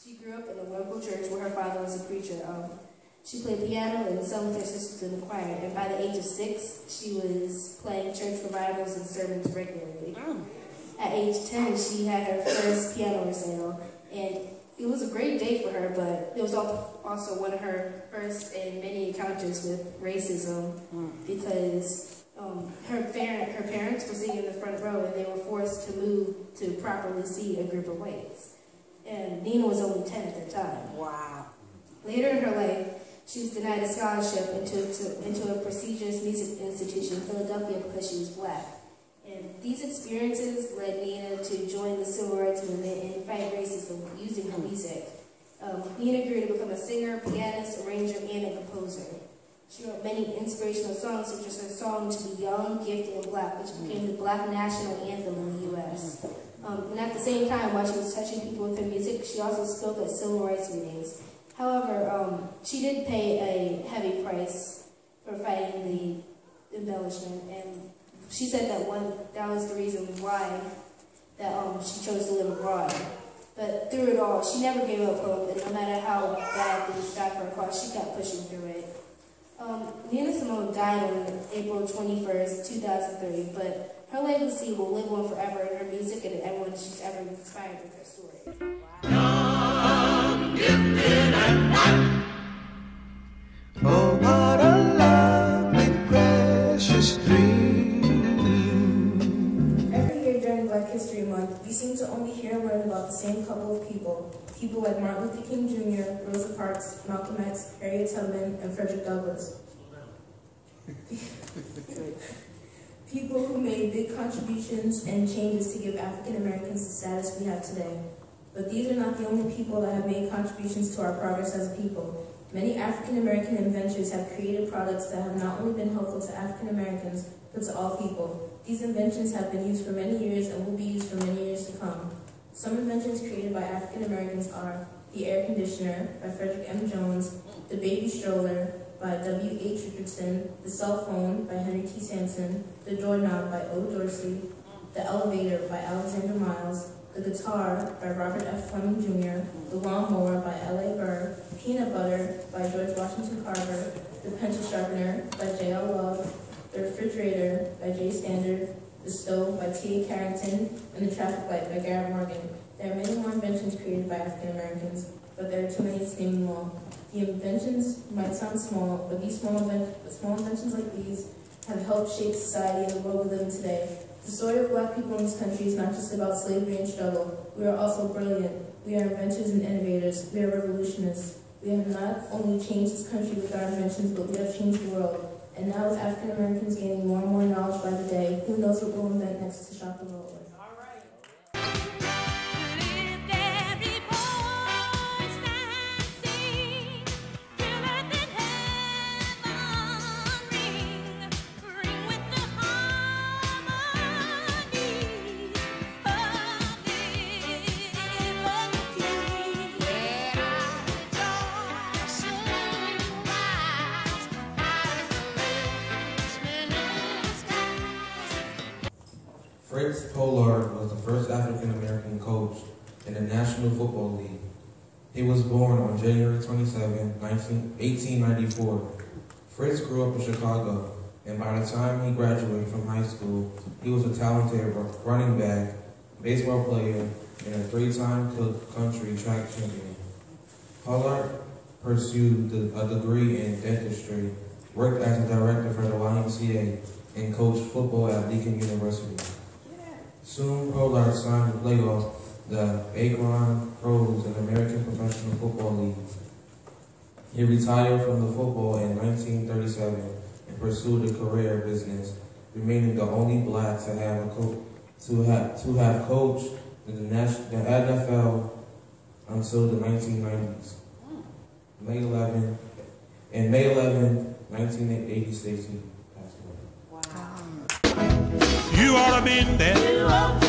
She grew up in a local church where her father was a preacher. She played piano and sung with her sisters in the choir, and by the age of 6, she was playing church revivals and sermons regularly. At age 10, she had her first piano recital, and it was a great day for her, but it was also one of her first and many encounters with racism because her parents were sitting in the front row, and they were forced to move to properly see a group of whites. And Nina was only 10 at the time. Wow. Later in her life, she was denied a scholarship into a prestigious music institution in Philadelphia because she was black. And these experiences led Nina to join the civil rights movement and fight racism using her music. Nina grew to become a singer, pianist, arranger, and a composer. She wrote many inspirational songs, such as her song "To Be Young, Gifted, and Black," which became the Black national anthem in the U.S. And at the same time, while she was touching people with her music, she also spoke at civil rights meetings. However, she did pay a heavy price for fighting the embellishment, and she said that was the reason why that she chose to live abroad. But through it all, she never gave up hope, and no matter how bad things got for her cause, she kept pushing through it. Nina Simone died on April 21st, 2003, but her legacy will live on forever in her music and in everyone she's ever inspired with her story. Young, gifted, and white. Oh, what a lovely, precious dream. Every year during Black History Month, we seem to only hear and learn about the same couple of people. People like Martin Luther King Jr., Rosa Parks, Malcolm X, Harriet Tubman, and Frederick Douglass. People who made big contributions and changes to give African Americans the status we have today. But these are not the only people that have made contributions to our progress as a people. Many African American inventors have created products that have not only been helpful to African Americans, but to all people. These inventions have been used for many years and will be used for many years to come. Some inventions created by African Americans are the air conditioner by Frederick M. Jones, the baby stroller by W.H. Richardson, the cell phone by Henry T. Sampson, the doorknob by O. Dorsey, the elevator by Alexander Miles, the guitar by Robert F. Fleming Jr., the lawnmower by L.A. Burr, peanut butter by George Washington Carver, the pencil sharpener by J.L. Love, the refrigerator by J. Standard, the stove by T.A. Carrington, and the traffic light by Garrett Morgan. There are many more inventions created by African Americans, but there are too many to name them all. The inventions might sound small, but small inventions like these have helped shape society and the world we live in today. The story of Black people in this country is not just about slavery and struggle. We are also brilliant. We are inventors and innovators. We are revolutionists. We have not only changed this country with our inventions, but we have changed the world. And now with African Americans gaining more and more knowledge by the day, who knows what we'll invent next to shock the world with. Fritz Pollard was the first African-American coach in the National Football League. He was born on January 27, 1894. Fritz grew up in Chicago, and by the time he graduated from high school, he was a talented running back, baseball player, and a 3-time country track champion. Pollard pursued a degree in dentistry, worked as a director for the YMCA, and coached football at Lincoln University. Soon, Pollard signed to play off the Akron Pros in the American Professional Football League. He retired from the football in 1937 and pursued a career in business, remaining the only Black to have coached the NFL until the 1990s. May 11, 1986, he passed away. You ought to been there.